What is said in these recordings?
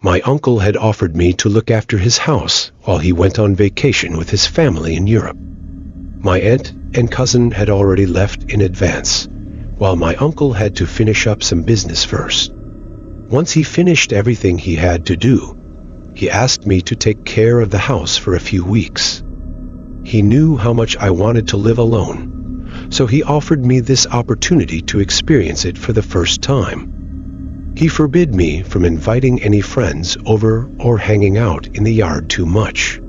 My uncle had offered me to look after his house while he went on vacation with his family in Europe. My aunt and cousin had already left in advance, while my uncle had to finish up some business first. Once he finished everything he had to do, he asked me to take care of the house for a few weeks. He knew how much I wanted to live alone, so he offered me this opportunity to experience it for the first time. He forbid me from inviting any friends over or hanging out in the yard too much.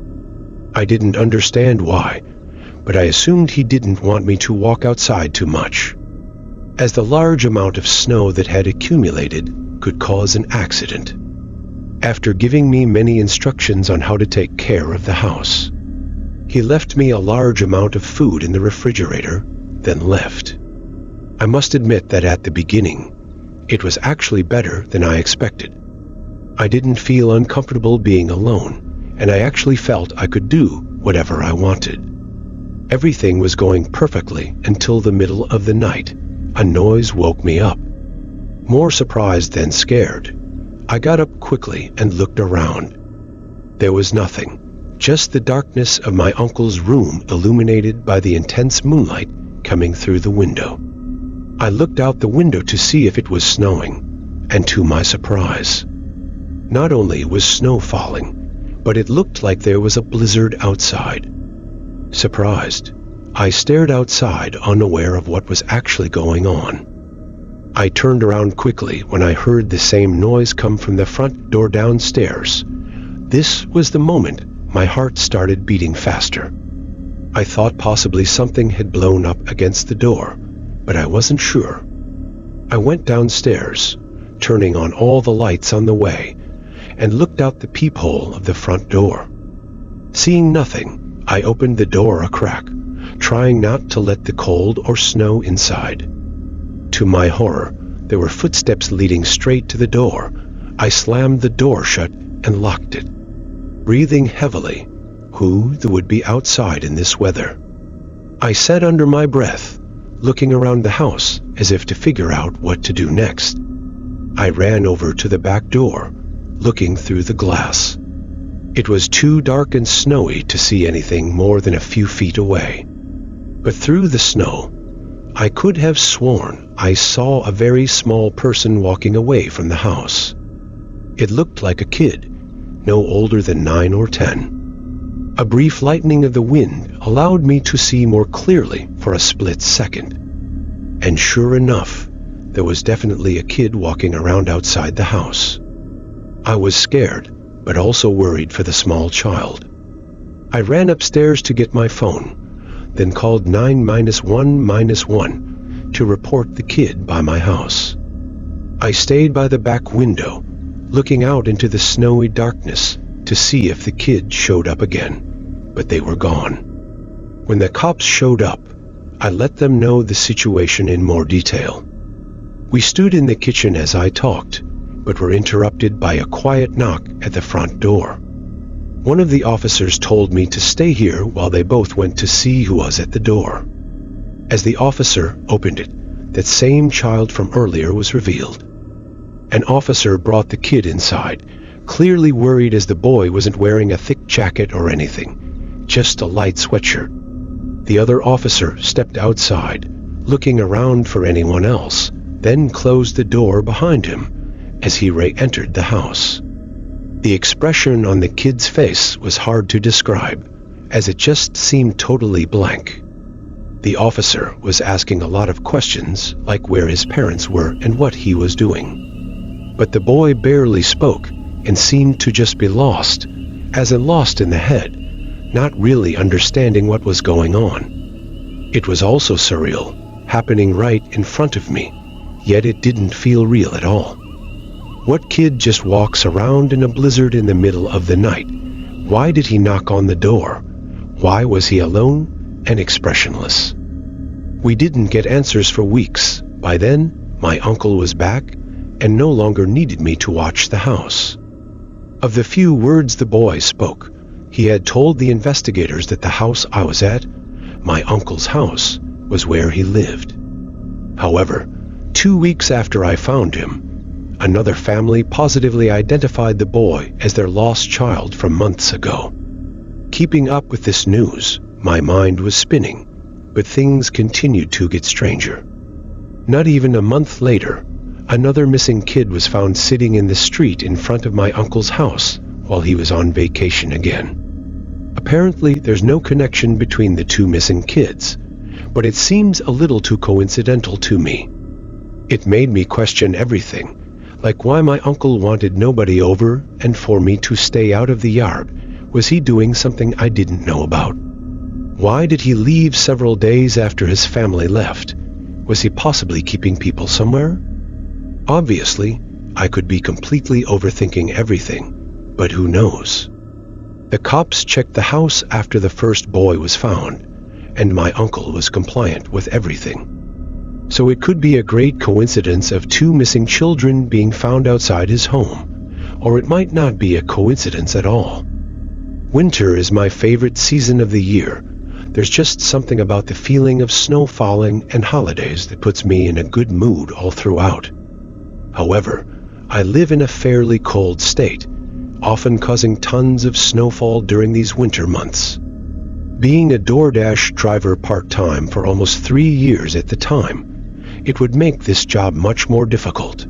I didn't understand why, but I assumed he didn't want me to walk outside too much, as the large amount of snow that had accumulated could cause an accident. After giving me many instructions on how to take care of the house, he left me a large amount of food in the refrigerator, then left. I must admit that at the beginning, it was actually better than I expected. I didn't feel uncomfortable being alone, and I actually felt I could do whatever I wanted. Everything was going perfectly until the middle of the night. A noise woke me up. More surprised than scared, I got up quickly and looked around. There was nothing, just the darkness of my uncle's room illuminated by the intense moonlight coming through the window. I looked out the window to see if it was snowing, and to my surprise, not only was snow falling, but it looked like there was a blizzard outside. Surprised, I stared outside, unaware of what was actually going on. I turned around quickly when I heard the same noise come from the front door downstairs. This was the moment my heart started beating faster. I thought possibly something had blown up against the door, but I wasn't sure. I went downstairs, turning on all the lights on the way, and looked out the peephole of the front door. Seeing nothing, I opened the door a crack, trying not to let the cold or snow inside. To my horror, there were footsteps leading straight to the door. I slammed the door shut and locked it. Breathing heavily, who would be outside in this weather? I said under my breath, looking around the house as if to figure out what to do next. I ran over to the back door, looking through the glass. It was too dark and snowy to see anything more than a few feet away. But through the snow, I could have sworn I saw a very small person walking away from the house. It looked like a kid, no older than 9 or 10. A brief lightening of the wind allowed me to see more clearly for a split second. And sure enough, there was definitely a kid walking around outside the house. I was scared, but also worried for the small child. I ran upstairs to get my phone, then called 911 to report the kid by my house. I stayed by the back window, looking out into the snowy darkness to see if the kid showed up again, but they were gone. When the cops showed up, I let them know the situation in more detail. We stood in the kitchen as I talked, but were interrupted by a quiet knock at the front door. One of the officers told me to stay here while they both went to see who was at the door. As the officer opened it, that same child from earlier was revealed. An officer brought the kid inside, clearly worried as the boy wasn't wearing a thick jacket or anything, just a light sweatshirt. The other officer stepped outside, looking around for anyone else, then closed the door behind him as he re-entered the house. The expression on the kid's face was hard to describe, as it just seemed totally blank. The officer was asking a lot of questions, like where his parents were and what he was doing. But the boy barely spoke and seemed to just be lost, as in lost in the head, not really understanding what was going on. It was also surreal, happening right in front of me, yet it didn't feel real at all. What kid just walks around in a blizzard in the middle of the night? Why did he knock on the door? Why was he alone and expressionless? We didn't get answers for weeks. By then, my uncle was back and no longer needed me to watch the house. Of the few words the boy spoke, he had told the investigators that the house I was at, my uncle's house, was where he lived. However, 2 weeks after I found him, Another family positively identified the boy as their lost child from months ago. Keeping up with this news, my mind was spinning, but things continued to get stranger. Not even a month later, another missing kid was found sitting in the street in front of my uncle's house while he was on vacation again. Apparently, there's no connection between the two missing kids, but it seems a little too coincidental to me. It made me question everything, like why my uncle wanted nobody over and for me to stay out of the yard. Was he doing something I didn't know about? Why did he leave several days after his family left? Was he possibly keeping people somewhere? Obviously, I could be completely overthinking everything, but who knows? The cops checked the house after the first boy was found, and my uncle was compliant with everything. So it could be a great coincidence of two missing children being found outside his home, or it might not be a coincidence at all. Winter is my favorite season of the year. There's just something about the feeling of snow falling and holidays that puts me in a good mood all throughout. However, I live in a fairly cold state, often causing tons of snowfall during these winter months. Being a DoorDash driver part-time for almost 3 years at the time, it would make this job much more difficult,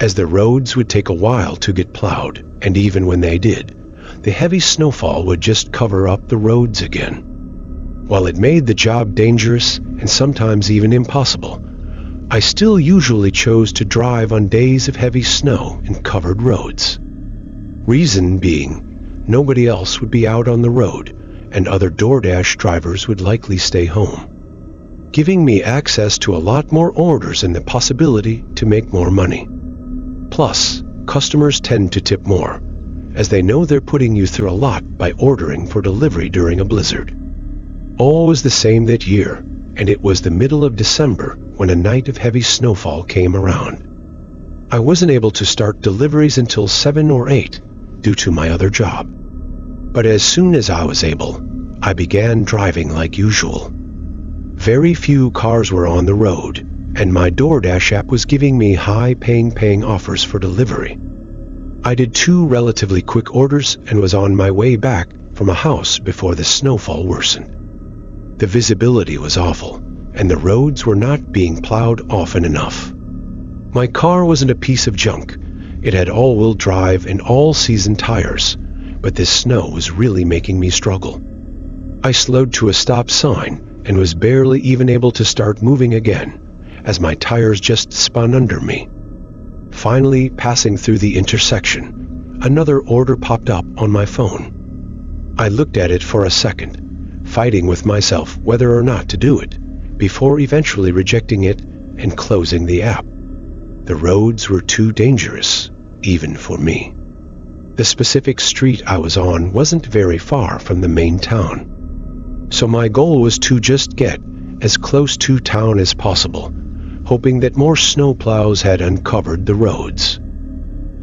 as the roads would take a while to get plowed, and even when they did, the heavy snowfall would just cover up the roads again. While it made the job dangerous and sometimes even impossible, I still usually chose to drive on days of heavy snow and covered roads. Reason being, nobody else would be out on the road, and other DoorDash drivers would likely stay home, giving me access to a lot more orders and the possibility to make more money. Plus, customers tend to tip more, as they know they're putting you through a lot by ordering for delivery during a blizzard. All was the same that year, and it was the middle of December when a night of heavy snowfall came around. I wasn't able to start deliveries until 7 or 8 due to my other job. But as soon as I was able, I began driving like usual. Very few cars were on the road, and my DoorDash app was giving me high-paying offers for delivery. I did 2 relatively quick orders and was on my way back from a house before the snowfall worsened. The visibility was awful, and the roads were not being plowed often enough. My car wasn't a piece of junk. It had all-wheel drive and all-season tires, but this snow was really making me struggle. I slowed to a stop sign and was barely even able to start moving again, as my tires just spun under me. Finally, passing through the intersection, another order popped up on my phone. I looked at it for a second, fighting with myself whether or not to do it, before eventually rejecting it and closing the app. The roads were too dangerous, even for me. The specific street I was on wasn't very far from the main town, so my goal was to just get as close to town as possible, hoping that more snowplows had uncovered the roads.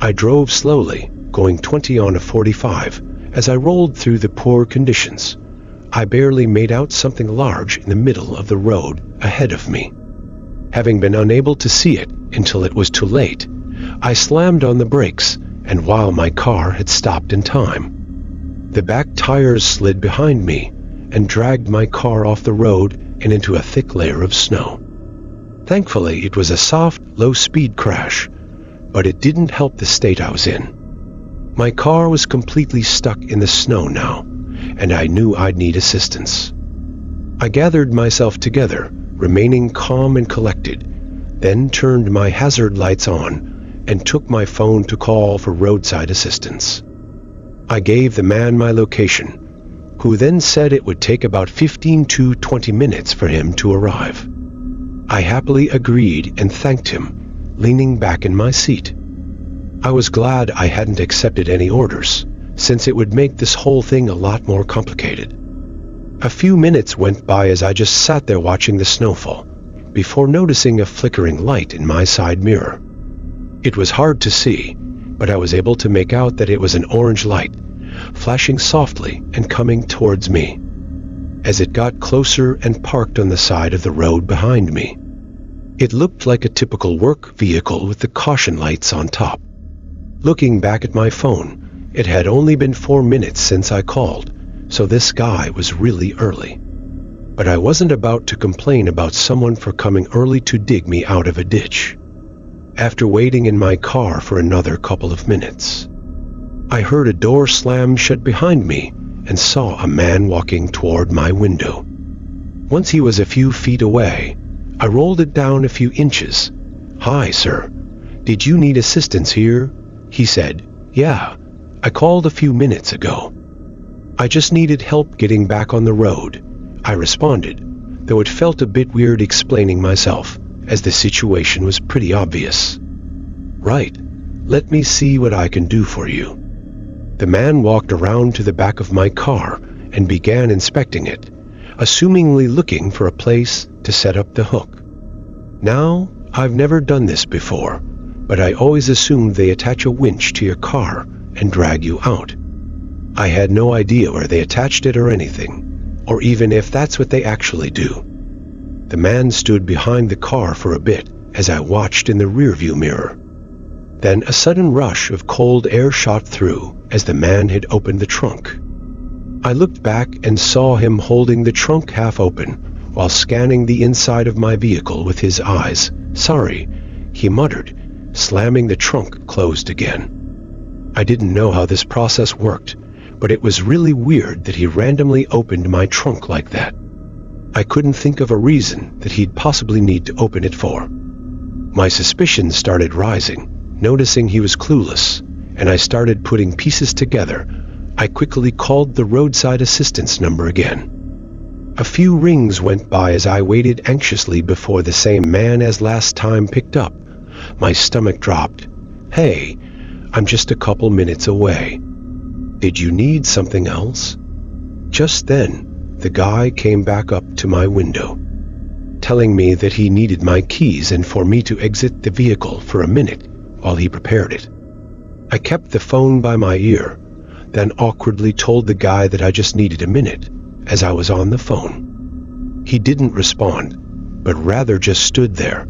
I drove slowly, going 20 on a 45, as I rolled through the poor conditions. I barely made out something large in the middle of the road ahead of me. Having been unable to see it until it was too late, I slammed on the brakes, and while my car had stopped in time, the back tires slid behind me and dragged my car off the road and into a thick layer of snow. Thankfully, it was a soft, low-speed crash, but it didn't help the state I was in. My car was completely stuck in the snow now, and I knew I'd need assistance. I gathered myself together, remaining calm and collected, then turned my hazard lights on and took my phone to call for roadside assistance. I gave the man my location, who then said it would take about 15 to 20 minutes for him to arrive. I happily agreed and thanked him, leaning back in my seat. I was glad I hadn't accepted any orders, since it would make this whole thing a lot more complicated. A few minutes went by as I just sat there watching the snowfall, before noticing a flickering light in my side mirror. It was hard to see, but I was able to make out that it was an orange light, flashing softly and coming towards me. As it got closer and parked on the side of the road behind me, It looked like a typical work vehicle with the caution lights on top. Looking back at my phone, it had only been 4 minutes since I called, so this guy was really early. But I wasn't about to complain about someone for coming early to dig me out of a ditch. After waiting in my car for another couple of minutes, I heard a door slam shut behind me and saw a man walking toward my window. Once he was a few feet away, I rolled it down a few inches. "Hi, sir. Did you need assistance here?" He said. "Yeah, I called a few minutes ago. I just needed help getting back on the road," I responded, though it felt a bit weird explaining myself, as the situation was pretty obvious. "Right, let me see what I can do for you." The man walked around to the back of my car and began inspecting it, assumingly looking for a place to set up the hook. Now, I've never done this before, but I always assumed they attach a winch to your car and drag you out. I had no idea where they attached it or anything, or even if that's what they actually do. The man stood behind the car for a bit as I watched in the rearview mirror. Then a sudden rush of cold air shot through as the man had opened the trunk. I looked back and saw him holding the trunk half open while scanning the inside of my vehicle with his eyes. "Sorry," he muttered, slamming the trunk closed again. I didn't know how this process worked, but it was really weird that he randomly opened my trunk like that. I couldn't think of a reason that he'd possibly need to open it for. My suspicions started rising, noticing he was clueless, and I started putting pieces together. I quickly called the roadside assistance number again. A few rings went by as I waited anxiously before the same man as last time picked up. My stomach dropped. "Hey, I'm just a couple minutes away. Did you need something else?" Just then, the guy came back up to my window, telling me that he needed my keys and for me to exit the vehicle for a minute while he prepared it. I kept the phone by my ear, then awkwardly told the guy that I just needed a minute as I was on the phone. He didn't respond, but rather just stood there,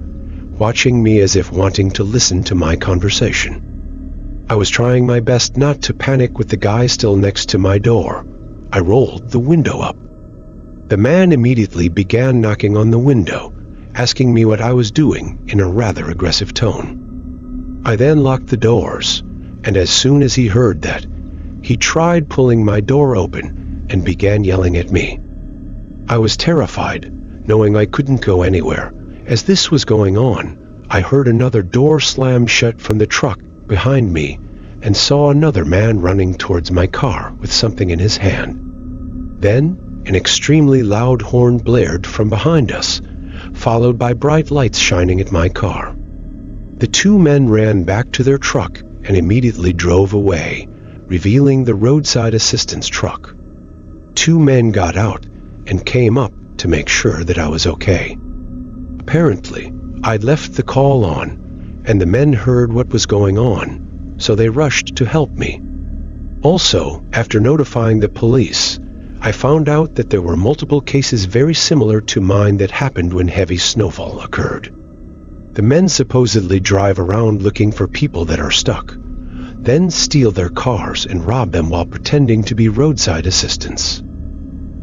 watching me as if wanting to listen to my conversation. I was trying my best not to panic with the guy still next to my door. I rolled the window up. The man immediately began knocking on the window, asking me what I was doing in a rather aggressive tone. I then locked the doors, and as soon as he heard that, he tried pulling my door open and began yelling at me. I was terrified, knowing I couldn't go anywhere. As this was going on, I heard another door slam shut from the truck behind me and saw another man running towards my car with something in his hand. Then, an extremely loud horn blared from behind us, followed by bright lights shining at my car. The two men ran back to their truck and immediately drove away, revealing the roadside assistance truck. Two men got out and came up to make sure that I was okay. Apparently, I'd left the call on, and the men heard what was going on, so they rushed to help me. Also, after notifying the police, I found out that there were multiple cases very similar to mine that happened when heavy snowfall occurred. The men supposedly drive around looking for people that are stuck, then steal their cars and rob them while pretending to be roadside assistants.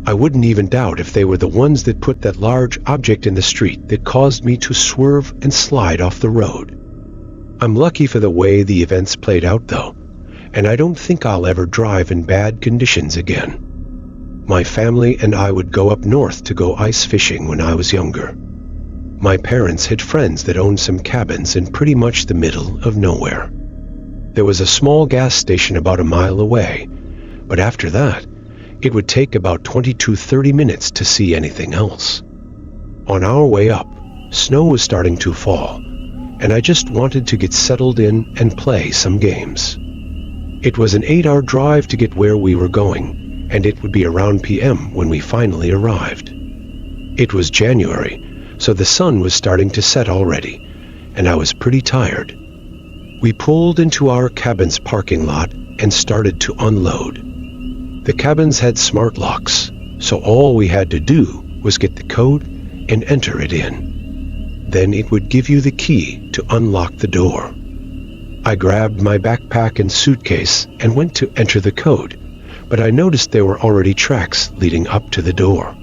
I wouldn't even doubt if they were the ones that put that large object in the street that caused me to swerve and slide off the road. I'm lucky for the way the events played out though, and I don't think I'll ever drive in bad conditions again. My family and I would go up north to go ice fishing when I was younger. My parents had friends that owned some cabins in pretty much the middle of nowhere. There was a small gas station about a mile away, but after that, it would take about 20 to 30 minutes to see anything else. On our way up, snow was starting to fall, and I just wanted to get settled in and play some games. It was an 8-hour drive to get where we were going, and it would be around PM when we finally arrived. It was January, so the sun was starting to set already, and I was pretty tired. We pulled into our cabin's parking lot and started to unload. The cabins had smart locks, so all we had to do was get the code and enter it in. Then it would give you the key to unlock the door. I grabbed my backpack and suitcase and went to enter the code, but I noticed there were already tracks leading up to the door.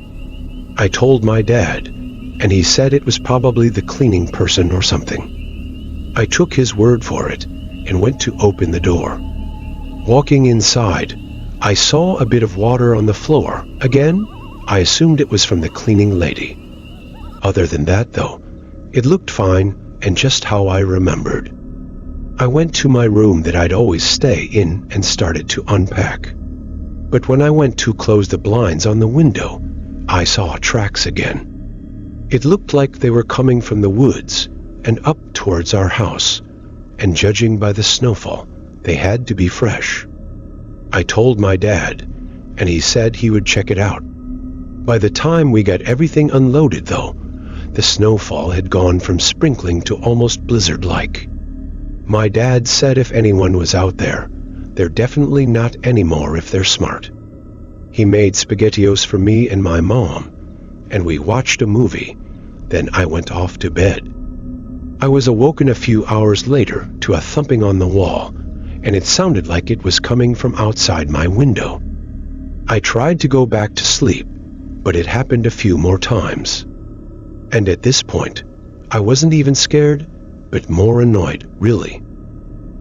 I told my dad, and he said it was probably the cleaning person or something. I took his word for it and went to open the door. Walking inside, I saw a bit of water on the floor. Again, I assumed it was from the cleaning lady. Other than that, though, it looked fine and just how I remembered. I went to my room that I'd always stay in and started to unpack. But when I went to close the blinds on the window, I saw tracks again. It looked like they were coming from the woods and up towards our house, and judging by the snowfall, they had to be fresh. I told my dad, and he said he would check it out. By the time we got everything unloaded, though, the snowfall had gone from sprinkling to almost blizzard-like. My dad said if anyone was out there, they're definitely not anymore if they're smart. He made SpaghettiOs for me and my mom, and we watched a movie. Then I went off to bed. I was awoken a few hours later to a thumping on the wall, and it sounded like it was coming from outside my window. I tried to go back to sleep, but it happened a few more times. And at this point, I wasn't even scared, but more annoyed, really.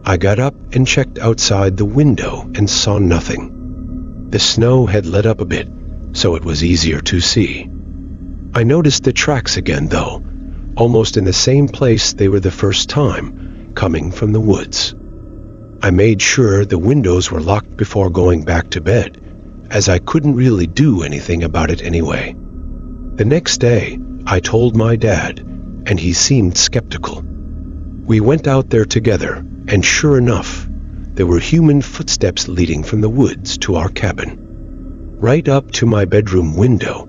I got up and checked outside the window and saw nothing. The snow had let up a bit, so it was easier to see. I noticed the tracks again, though, almost in the same place they were the first time, coming from the woods. I made sure the windows were locked before going back to bed, as I couldn't really do anything about it anyway. The next day, I told my dad, and he seemed skeptical. We went out there together, and sure enough, there were human footsteps leading from the woods to our cabin. Right up to my bedroom window,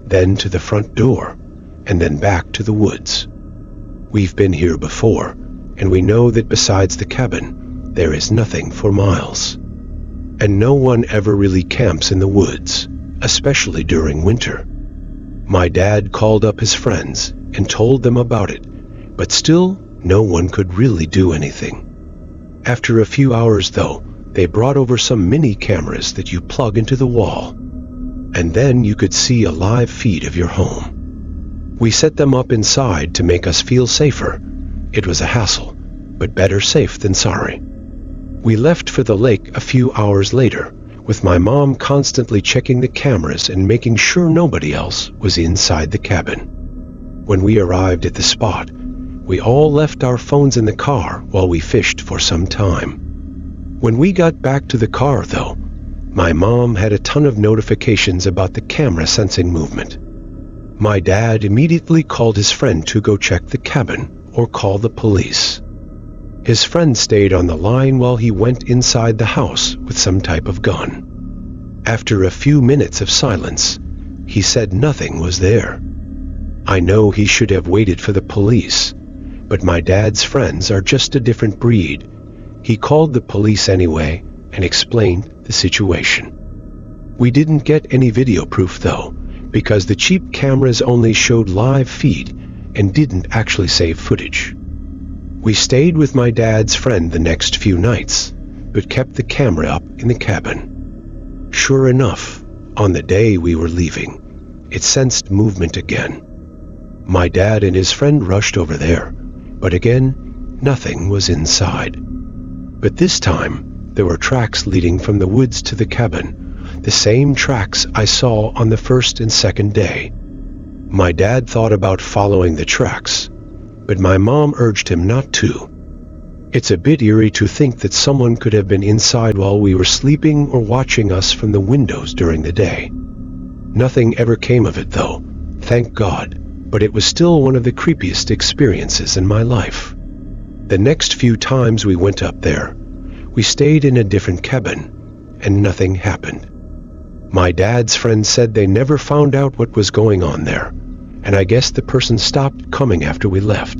then to the front door, and then back to the woods. We've been here before, and we know that besides the cabin, there is nothing for miles. And no one ever really camps in the woods, especially during winter. My dad called up his friends and told them about it, but still, no one could really do anything. After a few hours, though, they brought over some mini cameras that you plug into the wall, and then you could see a live feed of your home. We set them up inside to make us feel safer. It was a hassle, but better safe than sorry. We left for the lake a few hours later, with my mom constantly checking the cameras and making sure nobody else was inside the cabin. When we arrived at the spot, we all left our phones in the car while we fished for some time. When we got back to the car, though, my mom had a ton of notifications about the camera sensing movement. My dad immediately called his friend to go check the cabin or call the police. His friend stayed on the line while he went inside the house with some type of gun. After a few minutes of silence, he said nothing was there. I know he should have waited for the police, but my dad's friends are just a different breed. He called the police anyway and explained the situation. We didn't get any video proof, though, because the cheap cameras only showed live feed and didn't actually save footage. We stayed with my dad's friend the next few nights, but kept the camera up in the cabin. Sure enough, on the day we were leaving, it sensed movement again. My dad and his friend rushed over there, but again, nothing was inside. But this time, there were tracks leading from the woods to the cabin, the same tracks I saw on the first and second day. My dad thought about following the tracks, but my mom urged him not to. It's a bit eerie to think that someone could have been inside while we were sleeping or watching us from the windows during the day. Nothing ever came of it, though, thank God, but it was still one of the creepiest experiences in my life. The next few times we went up there, we stayed in a different cabin, and nothing happened. My dad's friend said they never found out what was going on there, and I guess the person stopped coming after we left.